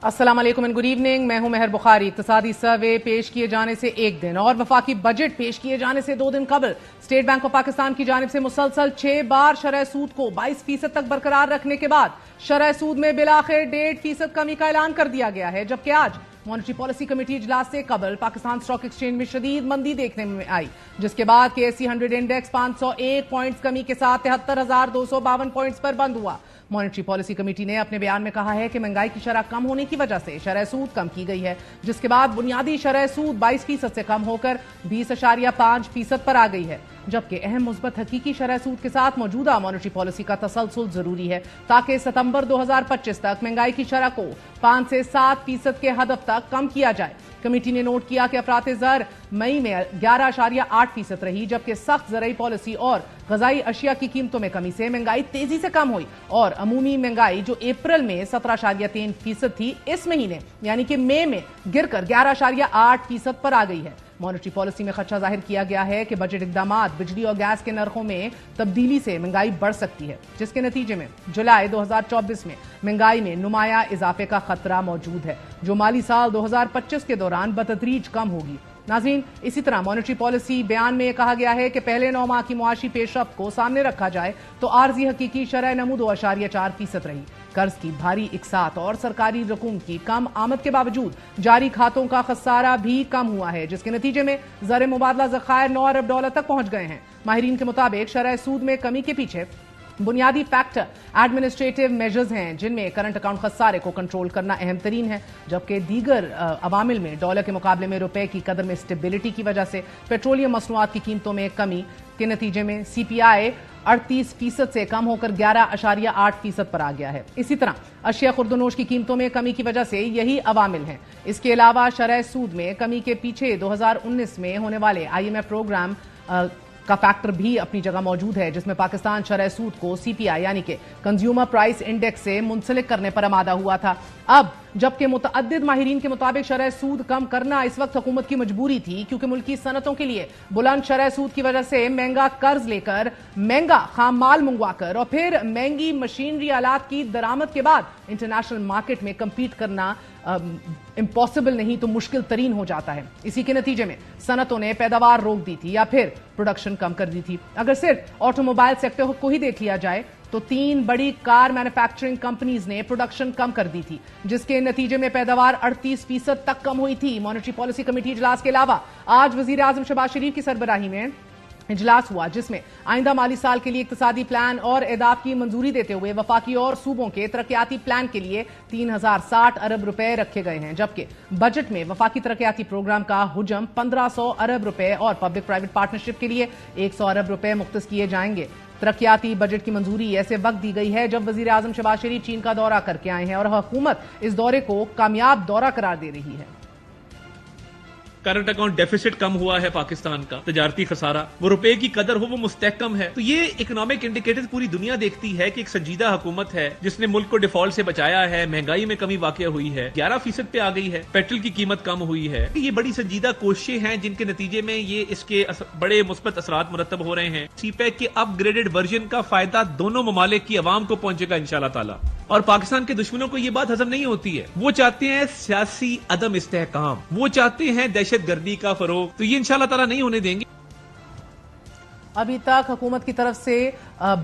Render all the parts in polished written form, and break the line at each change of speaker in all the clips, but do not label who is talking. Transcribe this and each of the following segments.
अस्सलाम वालेकुम and good evening. मैं हूं मेहर बुखारी। इक्तिसादी सर्वे पेश किए जाने से एक दिन और वफाकी बजट पेश किए जाने से 2 दिन कबल स्टेट बैंक ऑफ पाकिस्तान की जानिब से मुसलसल 6 बार शरह सूद को 22% तक बरकरार रखने के बाद शरह सूद में बिलाखिर 1.5% कमी का ऐलान कर दिया गया है। जबकि आज मॉनेटरी पॉलिसी कमेटी इजलास से कबल पाकिस्तान स्टॉक एक्सचेंज में शदीद मंदी देखने में आई, जिसके बाद KSE 100 इंडेक्स 501 पॉइंट्स कमी के साथ 73,252 पॉइंट्स पर बंद हुआ। मॉनेटरी पॉलिसी कमेटी ने अपने बयान में कहा है कि महंगाई की शरह कम होने की वजह से शरह सूद कम की गई है, जिसके बाद बुनियादी शरह सूद 22% से कम होकर 20.5% पर आ गई है। जबकि अहम मुस्बत हकीकी शरह सूद के साथ मौजूदा मॉनेटरी पॉलिसी का तसलसल जरूरी है ताकि सितंबर 2025 तक महंगाई की शरह को 5 से 7% के हदफ तक कम किया जाए। कमेटी ने नोट किया कि अफराते ज़र मई में 11.8% रही, जबकि सख्त ज़रई पॉलिसी और ग़ज़ाई अशिया की कीमतों में कमी से महंगाई तेजी से कम हुई और अमूमी महंगाई जो अप्रैल में 17.3% थी, इस महीने यानी कि मई में गिरकर 11.8% पर आ गई है। मॉनेटरी पॉलिसी में खदशा जाहिर किया गया है कि बजट इक़दामात बिजली और गैस के नरखों में तब्दीली से महंगाई बढ़ सकती है, जिसके नतीजे में जुलाई 2024 में महंगाई में नुमाया इजाफे का खतरा मौजूद है, जो माली साल 2025 के दौरान बतदरीज कम होगी। नाज़रीन, इसी तरह मॉनेटरी पॉलिसी बयान में कहा गया है कि पहले 9 माह की मुआशी पेशरफ्त को सामने रखा जाए तो आर्जी हकीकी शरह नमू 2.4% रही। कर्ज की भारी इकसात और सरकारी रकूम की कम आमद के बावजूद जारी खातों का खसारा भी कम हुआ है, जिसके नतीजे में ज़र मुबादला ज़खायर 9 अरब डॉलर तक पहुंच गए हैं। माहिरीन के मुताबिक शरह सूद में कमी के पीछे बुनियादी फैक्टर एडमिनिस्ट्रेटिव मेजर्स हैं, जिनमें करंट अकाउंट खसारे को कंट्रोल करना अहम तरीन है, जबकि दीगर अवामिल में डॉलर के मुकाबले में रुपए की कदर में स्टेबिलिटी की वजह से पेट्रोलियम मसनूआत की कीमतों में कमी के नतीजे में CPI 38% से कम होकर 11.8% पर आ गया है। इसी तरह अशिया खुर्दनोश की कीमतों में कमी की वजह से यही अवामिल हैं। इसके अलावा शरह सूद में कमी के पीछे 2019 में होने वाले IMF प्रोग्राम का फैक्टर भी अपनी जगह मौजूद है, जिसमें पाकिस्तान शरह सूद को CPI यानी कि कंज्यूमर प्राइस इंडेक्स से मुंसलिक करने पर आमादा हुआ था। अब जबकि मुतअद्दिद माहिरीन के मुताबिक शरह सूद कम करना इस वक्त हुकूमत की मजबूरी थी, क्योंकि मुल्की सनतों के लिए बुलंद शरह सूद की वजह से महंगा कर्ज लेकर, महंगा खाम माल मंगवाकर और फिर महंगी मशीनरी आलात की दरामद के बाद इंटरनेशनल मार्केट में कम्पीट करना इम्पॉसिबल नहीं तो मुश्किल तरीन हो जाता है। इसी के नतीजे में सनतों ने पैदावार रोक दी थी या फिर प्रोडक्शन कम कर दी थी। अगर सिर्फ ऑटोमोबाइल सेक्टर को ही देख लिया जाए तो 3 बड़ी कार मैन्युफैक्चरिंग कंपनीज ने प्रोडक्शन कम कर दी थी, जिसके नतीजे में पैदावार 38% तक कम हुई थी। मॉनेटरी पॉलिसी कमेटी इजलास के अलावा आज वजीर आजम शहबाज शरीफ की सरबराही में इजलास हुआ, जिसमें आइंदा माली साल के लिए इक्तिसादी प्लान और एहदाफ की मंजूरी देते हुए वफाकी और सूबों के तरक्याती प्लान के लिए 3060 अरब रुपए रखे गए हैं, जबकि बजट में वफाकी तरक्याती प्रोग्राम का हुजम 1500 अरब रुपए और पब्लिक प्राइवेट पार्टनरशिप के लिए 100 अरब रुपए मुख्तस किए जाएंगे। तरक्याती बजट की मंजूरी ऐसे वक्त दी गई है जब वजीर आजम शहबाज शरीफ चीन का दौरा करके आए हैं और हुकूमत इस दौरे को कामयाब दौरा करार दे रही है।
करंट अकाउंट डेफिसिट कम हुआ है, पाकिस्तान का तजारती खसारा, वो रुपए की कदर हो वो मुस्तहकम है। तो ये इकोनॉमिक इंडिकेटर्स पूरी दुनिया देखती है कि एक संजीदा हुकूमत है जिसने मुल्क को डिफॉल्ट से बचाया है, महंगाई में कमी वाक़या हुई है, 11% पे आ गई है, पेट्रोल की कीमत कम हुई है। ये बड़ी संजीदा कोशिशें हैं जिनके नतीजे में ये इसके बड़े मुस्बत असरात मुरतब हो रहे हैं। CPEC के अपग्रेडेड वर्जन का फायदा दोनों ममालिक की अवाम को पहुंचेगा इंशाल्लाह ताला, और पाकिस्तान के दुश्मनों को ये बात हजम नहीं होती है। वो चाहते हैं सियासी अदम इस्तेहकाम, वो चाहते हैं दहशत गर्दी का फरोग, तो ये इंशाल्लाह ताला नहीं होने देंगे।
अभी तक हुकूमत की तरफ से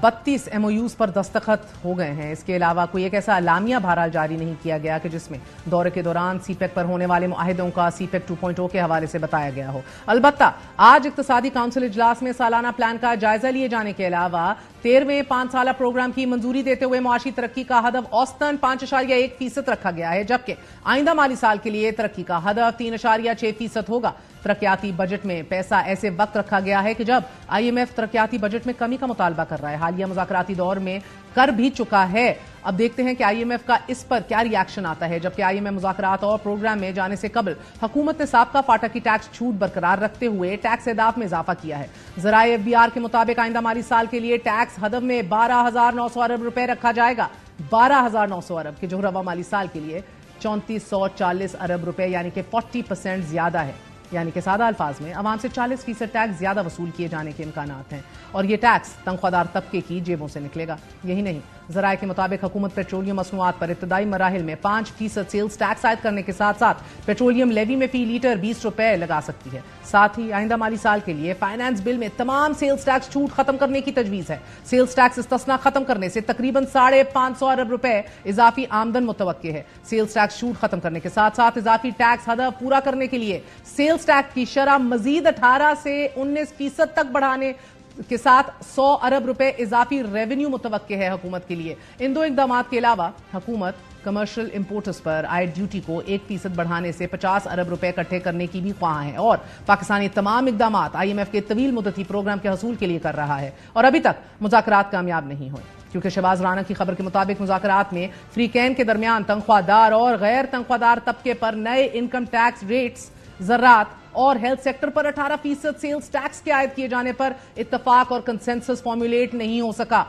32 MOUs पर दस्तखत हो गए हैं। इसके अलावा कोई एक ऐसा अलामिया बहरहाल जारी नहीं किया गया कि जिसमें दौरे के दौरान CPEC पर होने वाले मुआहिदों का CPEC 2.0 के हवाले से बताया गया हो। अलबत्ता आज इक्तिसादी काउंसिल इजलास में सालाना प्लान का जायजा लिए जाने के अलावा 13वें 5 साला प्रोग्राम की मंजूरी देते हुए मुआशी तरक्की का हदफ औसतन 5.1% रखा गया है, जबकि आइंदा माली साल के लिए तरक्की का हदफ 3.6% होगा। तरक्याती बजट में पैसा ऐसे वक्त रखा गया है कि जब IMF तरक्याती बजट में कमी का मुतालबा कर रहा है, हालिया मुज़ाकराती दौर में कर भी चुका है। अब देखते हैं कि IMF का इस पर क्या रिएक्शन आता है, जबकि IMF मुज़ाकरात और प्रोग्राम में जाने से कबल हुकूमत ने साबका फाटा की टैक्स छूट बरकरार रखते हुए टैक्स एहदाफ में इजाफा किया है। ज़राए FBR के मुताबिक आइंदा माली साल के लिए टैक्स हदफ में 12,900 अरब रुपए रखा जाएगा। 12,900 अरब के जो रवा माली साल के लिए 3440 अरब रुपए यानी कि 40% ज्यादा है। یعنی کہ سادہ الفاظ میں عوام سے 40% ٹیکس زیادہ وصول کیے جانے کے امکانات ہیں، اور یہ ٹیکس تنخواہ دار طبقے کی جیبوں سے نکلے گا۔ یہی نہیں، ذرائع کے مطابق حکومت پیٹرولیم مصنوعات پر ابتدائی مراحل میں 5% سیلز ٹیکس عائد کرنے کے ساتھ ساتھ پیٹرولیم لیوی میں فی لیٹر 20 روپے لگا سکتی ہے۔ ساتھ ہی آئندہ مالی سال کے لیے فائنانس بل میں تمام سیلز ٹیکس چھوٹ ختم کرنے کی تجویز ہے۔ سیلز ٹیکس استثنا ختم کرنے سے تقریباً 550 ارب روپے اضافی آمدن متوقع ہے۔ سیلز ٹیکس چھوٹ ختم کرنے کے ساتھ ساتھ اضافی ٹیکس ہدف پورا کرنے کے لیے سیلز ٹیکس کی شرح مزید 18 سے 19% تک بڑھانے کے ساتھ 100 ارب روپے اضافی ریونیو متوقع ہے حکومت کے لیے۔ ان دو اقدامات کے علاوہ حکومت کمرشل امپورٹرز پر عائد ڈیوٹی کو 1% بڑھانے سے 50 ارب روپے اکٹھے کرنے کی بھی خواہاں ہے، اور پاکستانی تمام اقدامات IMF کے طویل مدتی پروگرام کے حصول کے لیے کر رہا ہے، اور ابھی تک مذاکرات کامیاب نہیں ہوئے کیونکہ شہباز رانا کی خبر کے مطابق مذاکرات میں فریقین کے درمیان تنخواہ دار اور غیر تنخواہ دار طبقے پر نئے انکم ٹیکس ریٹس، زراعت اور ہیلتھ سیکٹر پر 18% سیلز ٹیکس کے عائد کیے جانے پر اتفاق اور کنسنسس فارمولیٹ نہیں ہو سکا۔